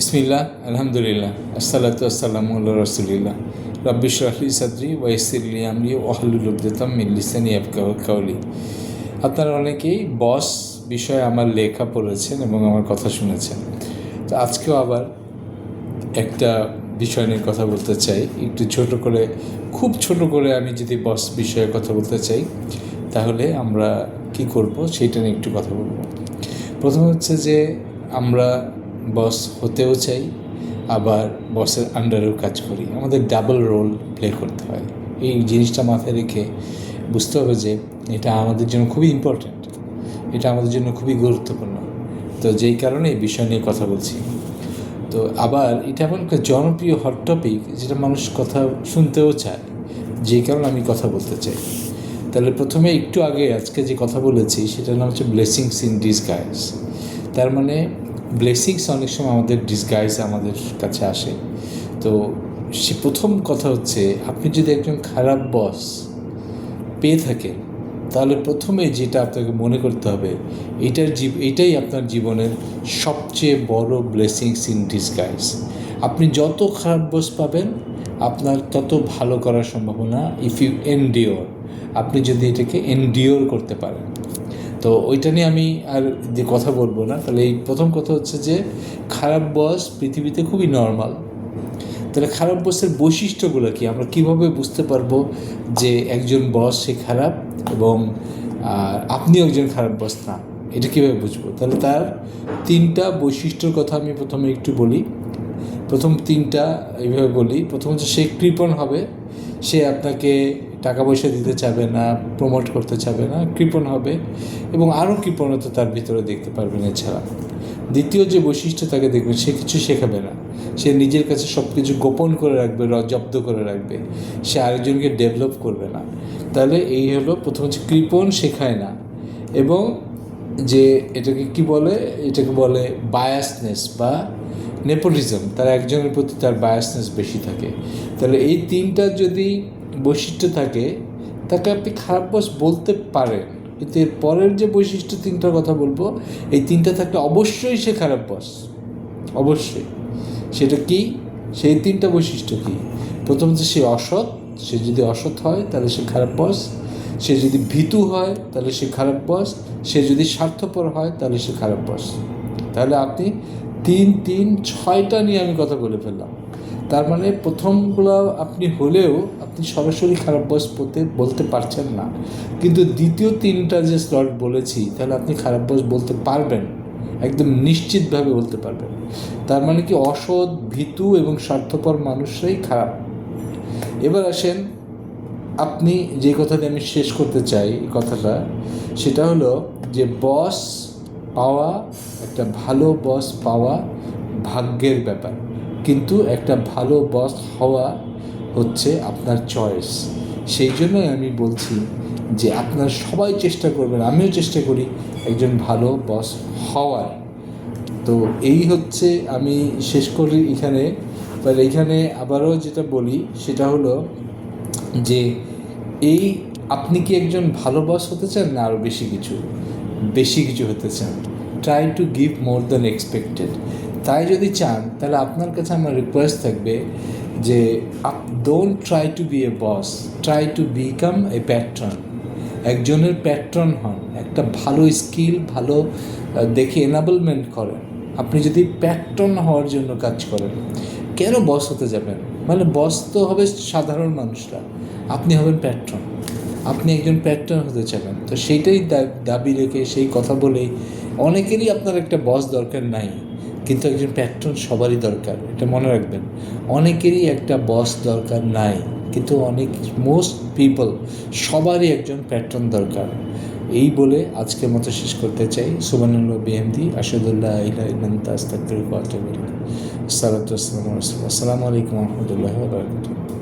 বিসমিল্লাহ, আলহামদুলিল্লাহ, আসসালাতু আসসালামু আলা রাসূলিল্লাহ। রাব্বি ইশরাহ লি সাদরি ওয়া ইয়াসসির লি আমরি ওয়াহলুল উকদাতাম মিন লিসানি ইয়াফকাহু কাওলি। আপনারা অনেকেই বস বিষয়ে আমার লেখা পড়েছেন এবং আমার কথা শুনেছেন। তো আজকেও আবার একটা বিষয় নিয়ে কথা বলতে চাই। একটু খুব ছোট করে আমি যদি বস বিষয়ে কথা বলতে চাই, তাহলে আমরা কি করব সেইটা নিয়ে একটু কথা বলব। প্রথম হচ্ছে যে আমরা বস হতেও চাই, আবার বসের আন্ডারেও কাজ করি। আমাদের ডাবল রোল প্লে করতে হয়। এই জিনিসটা মাথায় রেখে বুঝতে হবে যে এটা আমাদের জন্য খুবই ইম্পর্ট্যান্ট, এটা আমাদের জন্য খুবই গুরুত্বপূর্ণ। তো যেই কারণে এই বিষয় নিয়ে কথা বলছি। তো আবার এটা এমন একটা জনপ্রিয় হট টপিক যেটা মানুষ কথা শুনতেও চায়, যেই কারণে আমি কথা বলতে চাই। তাহলে প্রথমে একটু আগে আজকে যে কথা বলেছি সেটার নাম হচ্ছে ব্লেসিংস ইন ডিসগাইজ। তার মানে ব্লেসিংস অনেক সময় আমাদের ডিসগাইজ আমাদের কাছে আসে। তো সে প্রথম কথা হচ্ছে, আপনি যদি একজন খারাপ বস পেয়ে থাকেন, তাহলে প্রথমে যেটা আপনাকে মনে করতে হবে, এটাই আপনার জীবনের সবচেয়ে বড় ব্লেসিংস ইন ডিসগাইজ। আপনি যত খারাপ বস পাবেন, আপনার তত ভালো করার সম্ভাবনা, ইফ ইউ এনডিওর, আপনি যদি এটাকে এনডিওর করতে পারেন। তো ওইটা নিয়ে আমি আর যে কথা বলবো না। তাহলে এই প্রথম কথা হচ্ছে যে খারাপ বস পৃথিবীতে খুবই নর্মাল। তাহলে খারাপ বসের বৈশিষ্ট্যগুলো কি, আমরা কীভাবে বুঝতে পারবো যে একজন বস সে খারাপ এবং আপনিও একজন খারাপ বস না, এটা কীভাবে বুঝবো? তাহলে তার তিনটা বৈশিষ্ট্যর কথা আমি প্রথমে একটু বলি। প্রথম তিনটা এইভাবে বলি। প্রথম হচ্ছে সে কৃপণ হবে, সে আপনাকে টাকা পয়সা দিতে চাবে না, প্রমোট করতে চাবে না, কৃপণ হবে এবং আরও কৃপণতা তার ভিতরে দেখতে পারবেন। এছাড়া দ্বিতীয় যে বৈশিষ্ট্য তাকে দেখবেন, সে কিছু শেখাবে না, সে নিজের কাছে সব কিছু গোপন করে রাখবে, জব্দ করে রাখবে, সে আরেকজনকে ডেভেলপ করবে না। তাহলে এই হলো প্রথম হচ্ছে কৃপণ, শেখায় না। এবং যে এটাকে বলে বায়াসনেস বা নেপোটিজম, তার একজনের প্রতি তার বায়াসনেস বেশি থাকে। তাহলে এই তিনটা যদি বৈশিষ্ট্য থাকে, তাকে আপনি খারাপ বস বলতে পারেন। কিন্তু এর পরের যে বৈশিষ্ট্য তিনটার কথা বলবো, এই তিনটা থাকলে অবশ্যই সে খারাপ বস, অবশ্যই। সেটা কি? সেই তিনটা বৈশিষ্ট্য কি? প্রথম হচ্ছে সে অসৎ। সে যদি অসৎ হয় তাহলে সে খারাপ বস। সে যদি ভীতু হয় তাহলে সে খারাপ বস। সে যদি স্বার্থপর হয় তাহলে সে খারাপ বস। তাহলে আপনি 6টা নিয়ে আমি কথা বলে ফেললাম। তার মানে প্রথমগুলো আপনি হলেও আপনি সরাসরি খারাপ বস বলতে পারছেন না, কিন্তু দ্বিতীয় 3টা যে স্লট বলেছি, তাহলে আপনি খারাপ বস বলতে পারবেন, একদম নিশ্চিতভাবে বলতে পারবেন। তার মানে কি, অসৎ, ভীতু এবং স্বার্থপর মানুষরাই খারাপ। এবার আসেন, আপনি যে কথাটি আমি শেষ করতে চাই, এই কথাটা, সেটা হলো যে বস পাওয়া, একটা ভালো বস পাওয়া ভাগ্যের ব্যাপার, কিন্তু একটা ভালো বস হওয়া হচ্ছে আপনার চয়েস। সেই জন্যই আমি বলছি যে আপনারা সবাই চেষ্টা করবেন, আমিও চেষ্টা করি একজন ভালো বস হওয়ার। তো এই হচ্ছে, আমি শেষ করি এখানে। এইখানে আবারও যেটা বলি সেটা হলো যে আপনি কি একজন ভালো বস হতে চান, না আরও বেশি কিছু হতে চান? Try to give more than expected. তাই যদি চান, তাহলে আপনার কাছে আমার রিকোয়েস্ট থাকবে যে don't try to be a boss, try to become a patron. একজনের প্যাট্রন হন, একটা ভালো স্কিল, ভালো দেখে এনাবলমেন্ট করেন। আপনি যদি প্যাট্রন হওয়ার জন্য কাজ করেন, কেন বস হতে যাবেন? মানে বস তো হবে সাধারণ মানুষরা, আপনি হবেন প্যাট্রন। আপনি একজন প্যাট্রন হতে চাবেন, তো সেইটাই দাবি রেখে, সেই কথা বলেই, অনেকেরই আপনার একটা বস দরকার নাই, কিন্তু একজন প্যাট্রন সবারই দরকার। এটা মনে রাখবেন, অনেকেরই একটা বস দরকার নাই, কিন্তু মোস্ট পিপল সবারই একজন প্যাট্রন দরকার। এই বলে আজকের মতো শেষ করতে চাই। সুবহানাল্লাহ বিহামদি, আশহাদুল্লাহ ইলাহা ইল্লা আনতা, আস্তাগফিরুকা ওয়া আতুবু ইলাইক। আসসালামু আলাইকুম ওয়া রাহমাতুল্লাহি ওয়া বারাকাতুহু।